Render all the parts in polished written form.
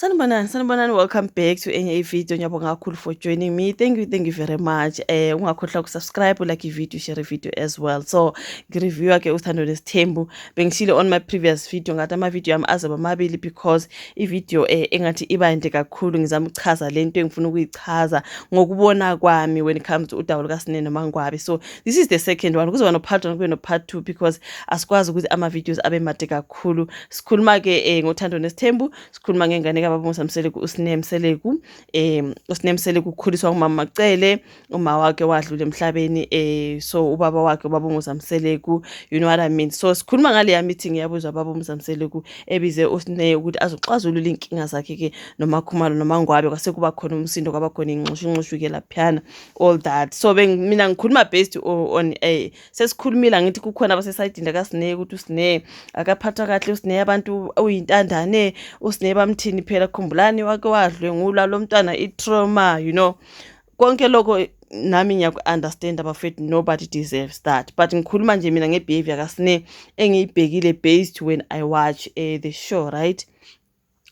Sanibonani, welcome back to enye ivideo. Ngiyabonga kakhulu for joining me. Thank you very much. Ungakhohlwa ukusubscribe, like ivideo, share ivideo as well. So ngireview ke uthando nesithembu. Bengishilo on my previous video ngathi ama video yami azoba mabili because ivideo engathi ibande kakhulu ngizama ukuchaza lento engifuna ukuyichaza ngokubona kwami when it comes to udawu lukaSinene noMangwabi. So this is the second one. Kuzoba no part 1 kube no part 2 because asikwazi ukuthi ama videos abe made kakhulu. Sikhuluma ke ngothando nesithembu, sikhuluma ngengane kaBaba uMsamseleku uSine Mseleku. uSine Mseleku ukhuliswa ngumama Macele, uma wakhe wadlula emhlabeni, so ubaba wakhe uBaba uMsamseleku, you know what I mean. So sikhuluma ngale ya meeting yabuzwa baba uMsamseleku ebize uSine ukuthi azoxazulula inkinga zakhe ke noMakhumalo noMangwabi, kwase kuba khona umsindo kwaba khona inxushu ke laphana all that. So mina ngikhuluma based on sesikhulumile ngithi kukhona abasesayidini kaSine ukuthi uSine akaphatha kahle, uSine abantu uyintandane, uSine bamthini phela khumbulani wake wadlwengula lo mntwana itrauma, you know. Konke lokho nami ngiyaku-understand abafethu, nobody deserves that, but ngikhuluma nje mina ngebehavior kaSine engiyibhekile based when I watch the show, right?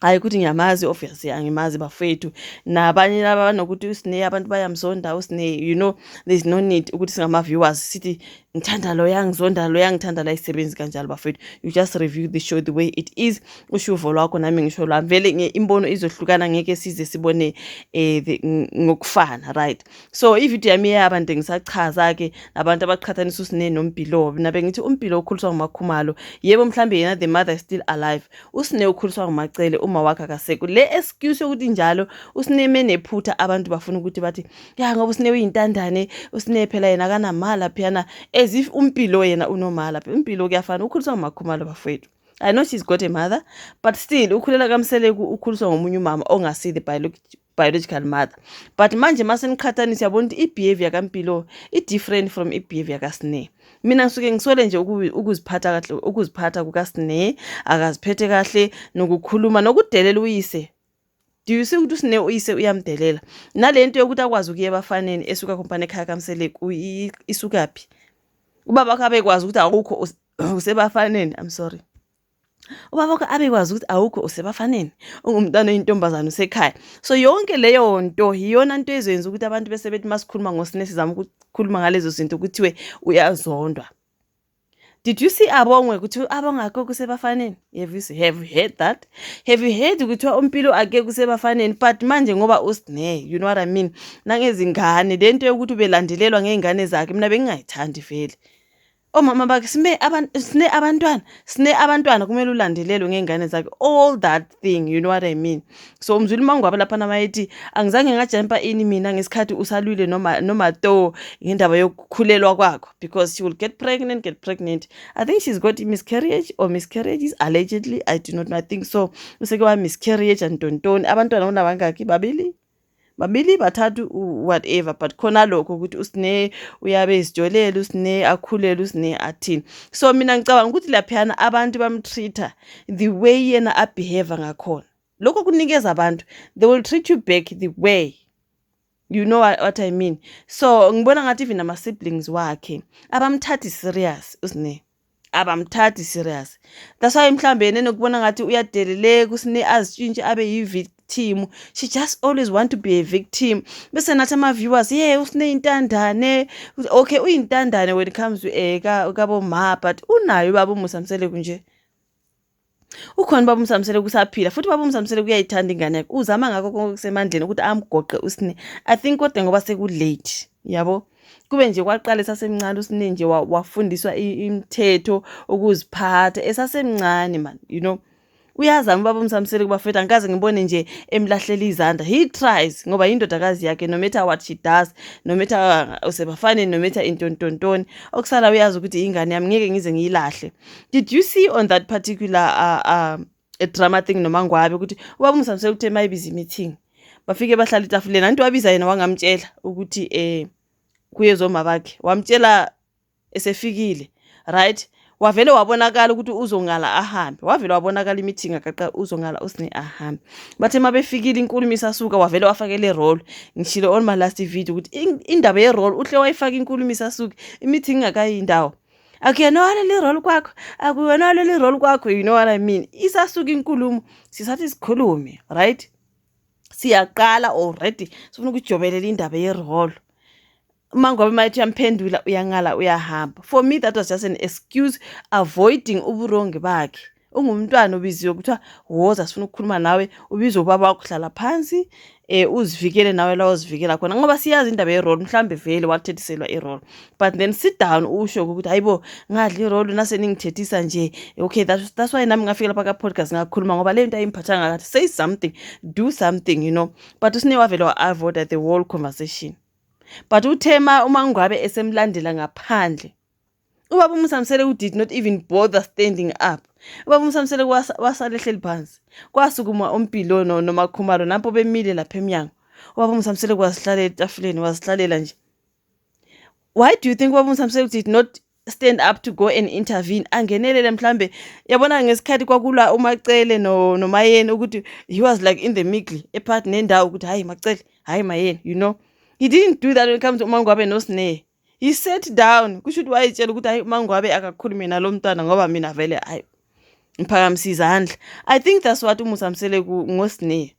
Hayi ukuthi ngiyamazi, obviously angimazi bafethu, nabanye laba nokuthi uSine abantu bayamzonda uSine, you know, there's no need ukuthi singama viewers sithi ngithanda lo yangizonda lo yangithanda la isebenzi kanjalo bafethu. You just review the show the way it is. Ushuvo lwakho nami ngisho lwami, vele imbono izohlukana, ngeke size sibone ngokufana, right? So ivideo yami yabantu ngisachaza ke nabantu abaqhathanisa uSine noMpilo. Nabe ngithi uMpilo ukhuliswa nguMakhumalo, yebo mhlambe yena the mother is still alive, uSine ukhuliswa nguMacele uma wakhe akasekho. Le excuse ukuthi njalo uSine menephutha abantu bafuna ukuthi bathi ya ngoba uSine uyintandane, uSine phela yena akanamala phiyana, as if uMpilo yena unomala. uMpilo kuyafana ukhuliswa nguMakhumalo bafethu. I know she's got a mother, but still ukhulela kaMseleku ukhuliswa ngomunye umama ongasi the biological mother. But manje masenikhathanisa yabona ukuthi ibehavior kaMpilo i-different from ibehavior kaSine. Mina ngisuke ngisole nje ukuziphatha kahle, ukuziphatha kukaSine akaziphethe kahle, nokukhuluma nokudelela uyise. Do you see ukuthi uSine uyise uyamdelela? Nalento yokuthi akwazi ukuye ebafaneni esuka kompane ekhaya kaMseleku isukaphi? Ubaba wakhe abekwazi ukuthi awukho usebafaneni, I'm sorry. Ubaba wakhe abekwazi ukuthi awukho usebafaneni, ungumntwana oyintombazana usekhaya. So yonke leyo nto iyona nto ezenza ukuthi abantu bese bethi masikhuluma ngoSine sizama ukukhuluma ngalezo zinto ukuthiwe uyazondwa. Did you see abongwe ukuthi abongakho kusebafaneni? Have you heard that? Have you heard ukuthi uMpilo ake kusebafaneni? But manje ngoba uSine, you know what I mean, nangezingane lento yokuthi ubelandelelwa ngeingane zakhe mina bengingayithandi vele. Omama bakhe Sine abantwana kumele ulandelelwe ngeingane zakhe, all that thing, you know what I mean. So umzulu Mangwabi lapha namayithi angizange ngajumpa ini mina ngesikhathi usalwile noma to ngendaba yokukhulelwa kwakho, because she will get pregnant. I think she's got miscarriage or miscarriages allegedly, I do not know, I think so. Useke wa miscarriage and tontoni, abantwana unabangaki? Babili bathathu whatever, but khona lokho ukuthi uSine uyabe isijolela, uSine akhulele, uSine athini. So mina ngicabanga ukuthi laphana abantu bamtreata the way yena abehave ngakhona. Lokho kunikeza abantu, they will treat you back the way, you know what I mean. So ngibona ngathi even ama siblings wakhe abamthathi serious uSine, abamthathi serious. That's why mhlambe nenokubona ngathi uyadeleleka uSine azitshintshe abe yi-victim. She just always want to be a victim. Bese nathi ama viewers, yeah, uSine intandane. Okay, uyintandane when it comes to kaboma, but unayo baba uMsamseleku nje. Ukhona baba uMsamseleku usaphila, futhi baba uMsamseleku uyayithanda ingane yakhe. Uzama ngakho konke kusemandleni ukuthi amgoqe uSine. I think kodwa ngoba seku late, yabo. Kube nje kwaqala esasemncane uSine nje wafundiswa imithetho ukuziphatha esasemncane man, you know. Uyazama baba uMsamseleku bafethu, angikaze ngibone nje emlahlela izandla. He tries ngoba indodakazi yakhe, no matter what she does, no matter usebafaneni, no matter intontontoni, okusala uyazi ukuthi ingane yami ngeke ngize ngiyilahle. Did you see on that particular a drama thing noMangwabi ukuthi ubaba uMsamseleku uthe mayibiza meeting bafike bahlala etafuleni, anti wabiza yena wangamtshela ukuthi kuyezoma bakhe, wamtshela esefikile, right? Wavele wabonakala ukuthi uzongala ahambe, wavele wabonakala imeeting akaqa uzongala uSine ahambe. Bathe mabefikile inkulumo isasuka wavele wafakele role. Ngishilo on my last video ukuthi indaba ye role uhle wayifaka inkulumo isasuka, imeeting ingakayindawo. akuyona le role kwakho, akuyona le role kwakho, you know what I mean? Isasuka inkulumo sisathi sikhulume, right? Siyaqala already sifuna ukujobelela indaba yerole. Uma ngoba mayithi uyamphendula uyangala uyahamba. For me that was just an excuse avoiding uburongi bakhe. Ungumntwana ubiziwe kuthiwa woza sifuna ukukhuluma nawe, ubizwe ubaba wakho hlala phansi uzivikele nawe la uzivikela khona ngoba siyazi indaba yerole mhlambe vele wathethiselwa irole, but then sit down usho ukuthi hayibo ngadla irole nase ningithethisa nje. Okay, that's why nami ngafika lapha ka podcast ngakhuluma ngoba le nto ayimphathanga kahle. Say something, do something, you know. But usine wavele wa avoid the whole conversation. But uthema uMangwabe esemlandela ngaphandle. Ubaba uMsamsele did not even bother standing up. Ubaba uMsamsele wasala ehleli phansi. Kwasukuma uMpilo noMakhumalo napho bemile lapha eminyango. Ubaba uMsamsele kwasihlalela etafuleni wasihlalela nje. Why do you think ubaba uMsamsele did not stand up to go and intervene? Angenelele mhlambe yabona ngesikhathi kwakula uMacele noMayeni ukuthi he was like in the middle epart nendawo ukuthi hayi Macele hayi Mayeni, you know. He didn't do that when it comes to uMangwabe noSneh. He sat down. Kushuthi wayitshela ukuthi hayi uMangwabe akakhulumi nalo mntwana ngoba mina vele hayi ngiphakamisa izandla. I think that's what uMsamsele ngoSneh.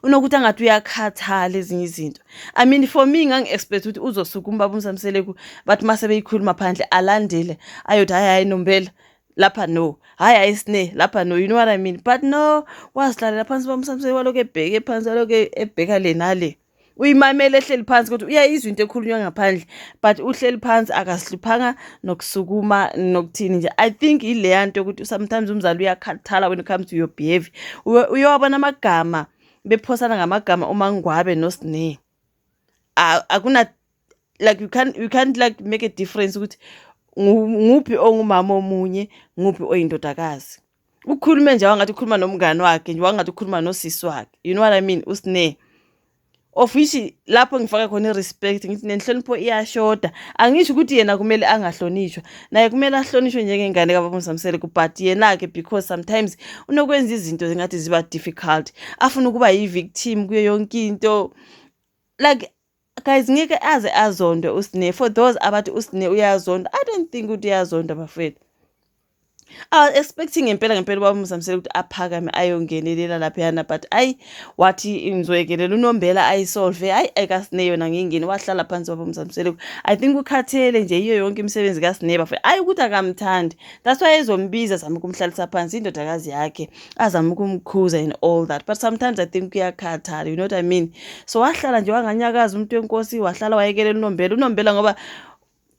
Unokuthi angathi uyakhathala ezinye izinto. I mean for me ngangi-expect ukuthi uzosuka umbaba uMsamsele bathi mase beyikhuluma phandle alandele ayothi hayi Nombela lapha no, hayi Sneh lapha no, you know what I mean? But no, wasihlalela phansi umbaba uMsamsele walokho ebheke phansi walokho ebheka le nale. Uyimamele ehleli phansi ukuthi uyayizwa into ekhulunywa ngaphandle, but uhleli phansi akasihluphanga nokusukuma nokuthini nje. I think ile nto ukuthi sometimes umzali uyakhathala when it comes to your behavior. Uyobona amagama bephosana ngamagama uMangwabe noSneh. Akuna like you can't like make a difference ukuthi nguphi ongumama omunye nguphi oyindodakazi. Ukhulume nje wangathi ukhuluma nomngane wakhe nje wangathi ukhuluma nosisi wakhe, you know what I mean? uSneh of which lapho ngifaka khona irespect ngithi nenhlonipho iyashoda. Angisho ukuthi yena kumele angahlonishwa, naye kumele ahlonishwe njengengane kaBaba uMsamsele, but yena ke because sometimes unokwenza izinto zingathi ziba difficult, afuna ukuba yi-victim kuyo yonke into. Like guys ngeke aze azonde uSneh. For those abathi uSneh uyazonda, I don't think ukuthi uyazonda bafethu. I was expecting ngempela ubaba uMsamsele ukuthi aphakame ayongenelela laphayana, but wathi ngizoyekelela uNombela ayisolve. AkaSneh yona ngingeni wahlala phansi ubaba uMsamsele. I think ukhathele nje iyo yonke imisebenzi kaSneh bafethu. Ukuthi akamthandi, that's why ezombiza zama ukumhlalisa phansi indodakazi yakhe azama ukumkhuza and all that, but sometimes I think uyakhathala, you know what I mean? So wahlala nje wanganyakaza umuntu wenkosi, wahlala wayekelela uNombela ngoba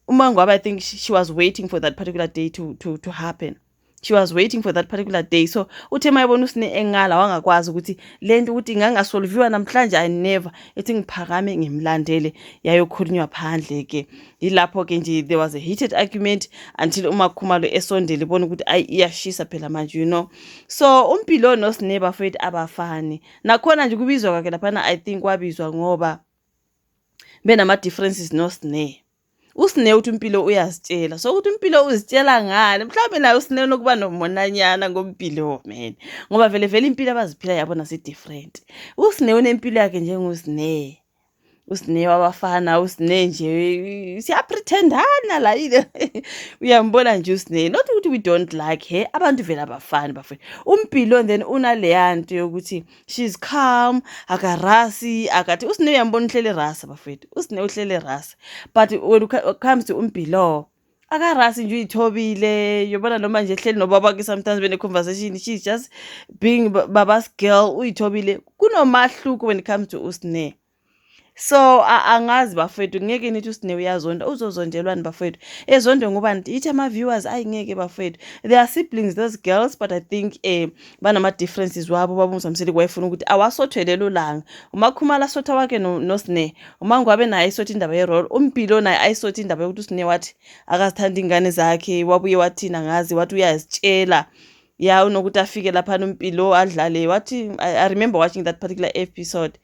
uMangwabe I think she was waiting for that particular day to happen. She was waiting for that particular day. So uthe mayibona uSneh engala wangakwazi ukuthi lento ukuthi ingangasolviwa namhlanje. I never ethi ngiphakame ngimlandele yayokhulunywa phandle ke. Yilapho ke nje there was a heated argument until uMakhumalo esondele bona ukuthi iyashisa phela manje, you know. So uMpilo noSneh bafethu abafani. Nakhona nje kubizwa kwakhe laphana I think wabizwa ngoba benama differences noSneh. uSneh uthi uMpilo uyazitshela, so ukuthi uMpilo uzitshela ngale mhlawumbe naye uSneh nokuba nomonanyana ngoMpilo man, ngoba vele impilo abaziphila yabona si different. uSneh unempilo yakhe njengoSneh. uSneh wabafana, uSneh nje siyapretendana la yini. Uyambona nje uSneh, not ukuthi we don't like her, abantu vele abafani bafethu. uMpilo then unaleya nto yokuthi she's calm, akarasi, akathi uSneh uyambona uhlele rasa bafethu. uSneh uhlele rasa, but when it comes to uMpilo akarasi nje uyithobile, yobona noma nje ehleli nobaba wakhe sometimes bene conversation she's just being baba's girl, uyithobile. Kunomahluko when it comes to uSneh. So angazi bafethu, ngeke nithi uSneh uyazonda, uzozondelwani bafethu? Ezonde ngoba nithi ama-viewers ayingeke bafethu. They are siblings those girls, but I think banama differences wabo. Ubaba uMsamsele kwayefuna ukuthi awasothwelele ulanga. uMakhumalo asotha wakhe noSneh, uMangwabe naye ayisotha indaba yerole, uMpilo naye ayisotha indaba yokuthi uSneh wathi akazithanda ingane zakhe, wabuye wathina ngazi, wathi uyazitshela. Ya unokuthi afike lapha uMpilo adlale, wathi I remember watching that particular episode.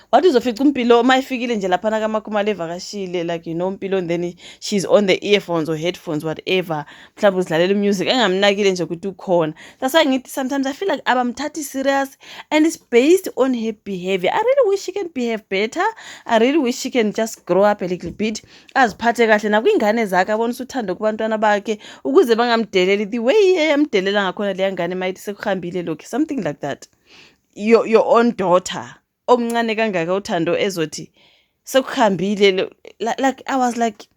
What uzofica uMpilo mayifikile nje laphana kaMakhumalo evakashile, like Mpilo, and then she's on the earphones or headphones whatever, mhlawumbe uzidlalela music engamnakile nje ukuthi ukhona. That's why ngithi sometimes I feel like abamthathi serious, and it's based on her behavior. I really wish she can behave better. I really wish she can just grow up a little bit, aziphathe kahle nakwingane zakhe, abonisa uthando kubantwana bakhe ukuze bangamdeleli the way yamdelela ngakhona leya ngane mayithi sekuhambile lokho, something like that. Your own daughter omncane kangaka uthando ezothi sekuhambile, like I was like,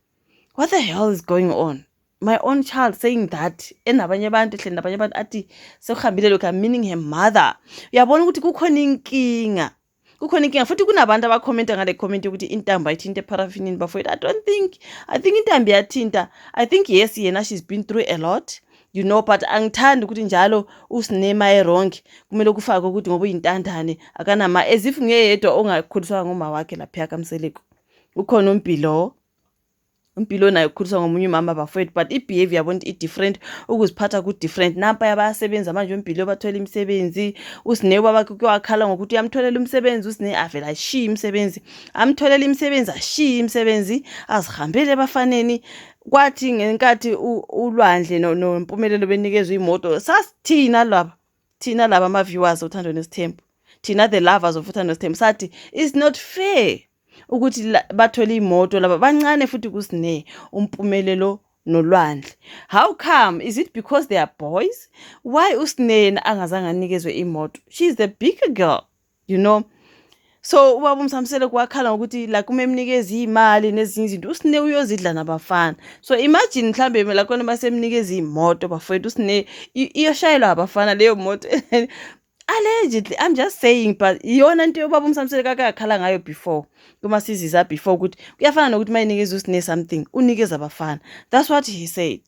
what the hell is going on? My own child saying that enabanye abantu hle nabanye abantu athi sekuhambile lokho, meaning her mother. Uyabona ukuthi kukhona inkinga futhi kunabantu abakhomenta ngale comment ukuthi intambo ayithinte paraffinini bafowethu. I think intambo yathinta. I think yes yena she's been through a lot, but angithandi ukuthi njalo usinema wrong kumele kufake ukuthi ngoba uyintandane akanama, as if ngeyedwa ongakhuliswa ngoma wakhe lapha kaMseleko. Ukhona uMpilo naye ukhuliswa ngomunye umama bafowethu, but i-behavior yabo i-different, ukuziphatha ku-different. Nampa yabasebenza manje uMpilo bathola imisebenzi, uSine babakhe kwakhala ngokuthi uyamtholela umsebenzi, uSine avela ashiya imisebenzi, amtholela imisebenzi ashiya imisebenzi, azihambele ebafaneni. Kwathi ngenkathi uLwandle noMpumelelo benikezwe imoto, sasithina laba ama-viewers uthando nesithembu, thina the lovers of uthando nesithembu, sathi it's not fair ukuthi bathole imoto laba bancane futhi kuSine, uMpumelelo noLwandle. How come? Is it because they are boys? Why uSine angazange anikezwe imoto? She's the bigger girl, So ubaba uMsamsele kwakhala ngokuthi la kumemnikeza imali nezinye izinto, uSine uyozidla nabafana. So imagine mhlambe la kona basemnikeza imoto bafowethu, uSine iyoshayelwa abafana leyo moto. Allegedly, I'm just saying, but iyona into yobaba uMsamsele kakakhala ngayo before, kuma sizisa before ukuthi kuyafana nokuthi mayinikeza uSine something unikeza abafana. That's what he said,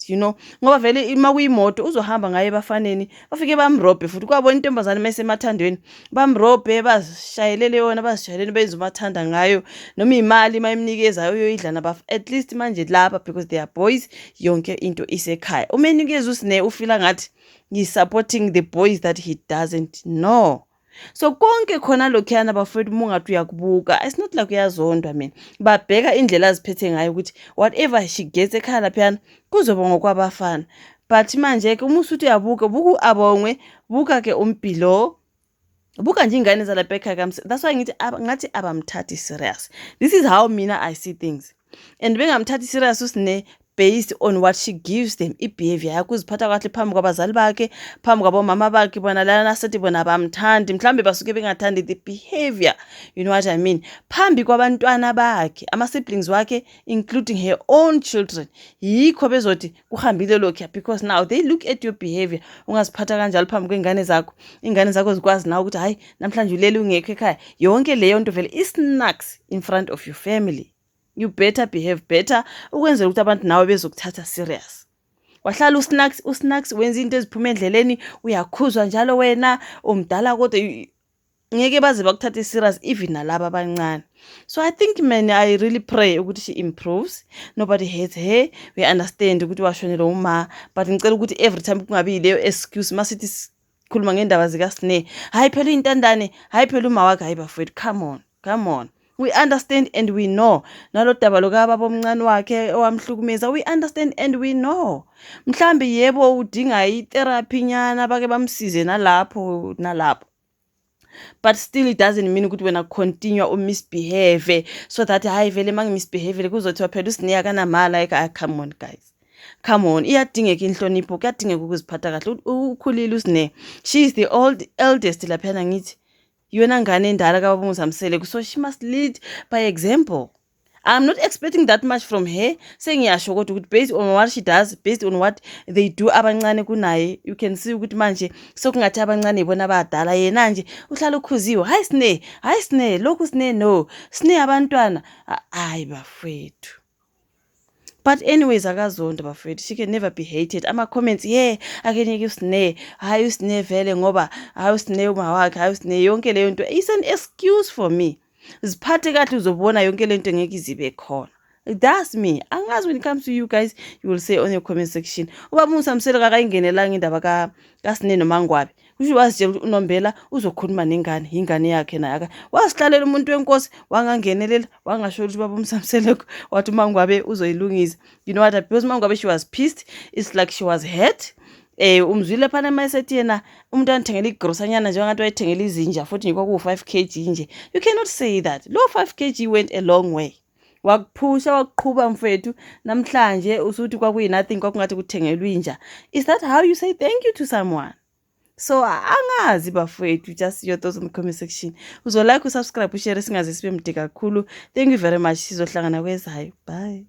ngoba vele ima kuyimoto uzohamba ngayo ebafaneni bafike bamrobhe futhi kwabona intombazane mayisemathandweni bamrobhe bazishayelele yona, bazishayelele benza umathanda ngayo, noma imali mayimnikeza uyoyidla nabafa. At least manje lapha because they are boys yonke into isekhaya. Uma enikeza uSine ufila ngathi he's supporting the boys that he doesn't know. So konke khona lokhuyana bafowethu mungathi uyakubuka, it's not like uyazondwa mina, babheka indlela aziphethe ngayo ukuthi whatever she gets ekhaya laphana kuzoba ngokwabafana. But manje ke uma usuthi uyabuka abongwe, buka ke uMpilo, buka nje ingane zalapha ekhaya kaMseleko. That's why ngathi abamthathi serious. This is how mina I see things, and bengamthathi serious uSine based on what she gives them, i-behavior yakhe, uziphatha kahle phambi kwabazali bakhe, phambi kwabomama bakhe, bona lana sithi bona abamthandi, mhlambe basuke bengathandi the behavior, you know what I mean, phambi kwabantwana bakhe, ama-siblings wakhe, including her own children. Yikho bezothi kuhambile lokhu, because now they look at your behavior. Ungaziphatha kanjalo phambi kwengane zakho, ingane zakho zikwazi nawe ukuthi hayi namhlanje ulele ungekho ekhaya. Yonke leyo nto vele is-snacks in front of your family. You better behave better ukwenzela ukuthi abantu nawe bezokuthatha serious. Wahlala usnacks wenza into eziphuma endleleni, uyakhuzwa njalo wena umdala kodwa ngeke baze bakuthathe serious even nalabo abancane. So I think man, I really pray ukuthi she improves. Nobody hates her. We understand ukuthi washonela uma, but ngicela ukuthi every time kungabi leyo excuse masithi sikhuluma ngendaba zikaSine, hayi phela intandane, hayi phela uma wakhe, hayi bafowethu, come on. We understand and we know. Nalo daba lokaba bomncane wakhe owamhlukumeza, we understand and we know. Mhlambi yebo udinga itherapy nyana bake bamsize nalapho. But still it doesn't mean ukuthi wena continue misbehave so that hayi vele mangimisbehave kuzothiwa phela uSine akanamala. Come on guys. Come on, iyadingeka inhlonipho, kuyadingeka ukuziphatha kahle. Ukhulile uSine. She is the eldest lapha ngithi. Yona ngane endala kababa uMsamsele, so she must lead by example. I'm not expecting that much from her. Sengiyasho kodwa ukuthi based on what she does, based on what they do abancane kunaye, you can see ukuthi manje sokungathi abancane ibona abadala, yena nje uhlala ukhuziwe. Hayi Sine, lokhu Sine no. Sine abantwana. Hayi bafowethu. But anyways, akazonda bafowethu, she can never be hated. Ama-comments, akenike uSine, hayi uSine vele ngoba, hayi uSine uma wakhe, hayi uSine, yonke leyo nto, it's an excuse for me. Ziphathe kahle uzobona yonke le nto ngeke izibe khona. That's me. Angazi when it comes to you guys, you will say on your comment section. Ubaba uMsamsele kakayingenelanga indaba kaSine noMangwabi. usho wazitshela ukuthi uNombela uzokhuluma nengane ingane yakhe naye wasihlalela umuntu wenkosi wangangenelela wangasho ukuthi baba uMsamseleko wathi uMangwabe uzoyilungisa. You know what, because uMangwabe she was pissed, it's like she was hurt. Umzwile phana mayesethi yena umuntu anithengela igrosanyana njengathi wayethengela izinja futhi ngikwaku5 kg nje. You cannot say that. Lo 5 kg went a long way. Wakuphusha wakuqhuba mfethu namhlanje usuthi kwakuyi nothing kwakungathi kuthengelwa inja. Is that how you say thank you to someone? So angazi bafethu, just your thoughts in the comment section. Uzolike, usubscribe, ushare singaze sibe mde kakhulu. Thank you very much. Sizohlangana kwezayo. Bye.